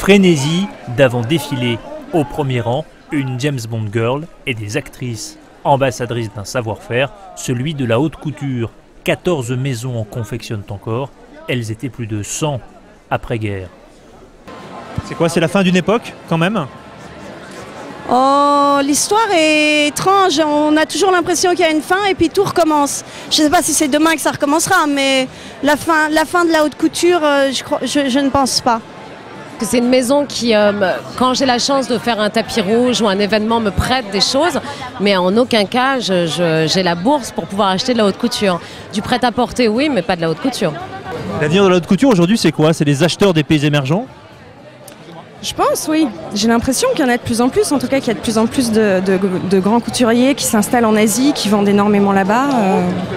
Frénésie d'avant défilé au premier rang, une James Bond girl et des actrices. Ambassadrices d'un savoir-faire, celui de la haute couture. 14 maisons en confectionnent encore, elles étaient plus de 100 après-guerre. C'est quoi, c'est la fin d'une époque quand même? Oh, l'histoire est étrange, on a toujours l'impression qu'il y a une fin et puis tout recommence. Je ne sais pas si c'est demain que ça recommencera, mais la fin de la haute couture, je ne pense pas. C'est une maison qui, quand j'ai la chance de faire un tapis rouge ou un événement, me prête des choses, mais en aucun cas, j'ai la bourse pour pouvoir acheter de la haute couture. Du prêt-à-porter, oui, mais pas de la haute couture. L'avenir de la haute couture aujourd'hui, c'est quoi? C'est les acheteurs des pays émergents? Je pense, oui. J'ai l'impression qu'il y en a de plus en plus, en tout cas qu'il y a de plus en plus de grands couturiers qui s'installent en Asie, qui vendent énormément là-bas,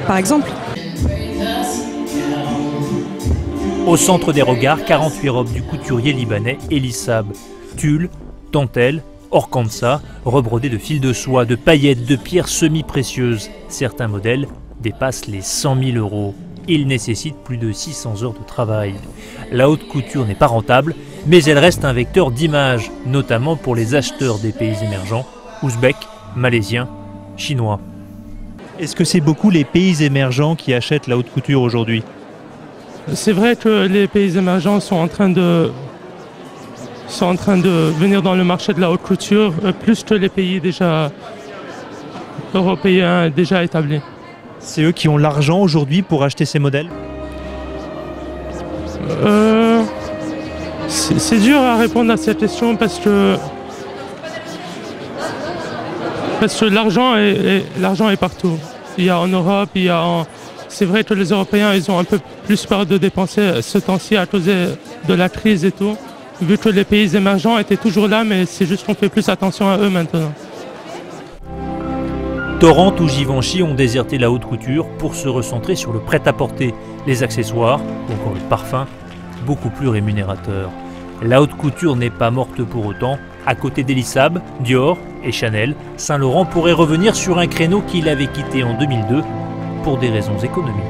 par exemple. Au centre des regards, 48 robes du couturier libanais Elissab. Tulle, dentelle, organza, rebrodées de fils de soie, de paillettes, de pierres semi-précieuses. Certains modèles dépassent les 100 000 €. Ils nécessitent plus de 600 heures de travail. La haute couture n'est pas rentable, mais elle reste un vecteur d'image, notamment pour les acheteurs des pays émergents, ouzbeks, malaisiens, chinois. Est-ce que c'est beaucoup les pays émergents qui achètent la haute couture aujourd'hui? C'est vrai que les pays émergents sont en train de venir dans le marché de la haute couture, plus que les pays déjà européens déjà établis. C'est eux qui ont l'argent aujourd'hui pour acheter ces modèles? C'est dur à répondre à cette question parce que l'argent est partout. Il y a en Europe, c'est vrai que les Européens ils ont un peu plus peur de dépenser ce temps-ci à cause de la crise et tout, vu que les pays émergents étaient toujours là, mais c'est juste qu'on fait plus attention à eux maintenant. Torrent ou Givenchy ont déserté la haute couture pour se recentrer sur le prêt-à-porter, les accessoires ou encore le parfum, beaucoup plus rémunérateurs. La haute couture n'est pas morte pour autant. À côté d'Elissab, Dior et Chanel, Saint Laurent pourrait revenir sur un créneau qu'il avait quitté en 2002 pour des raisons économiques.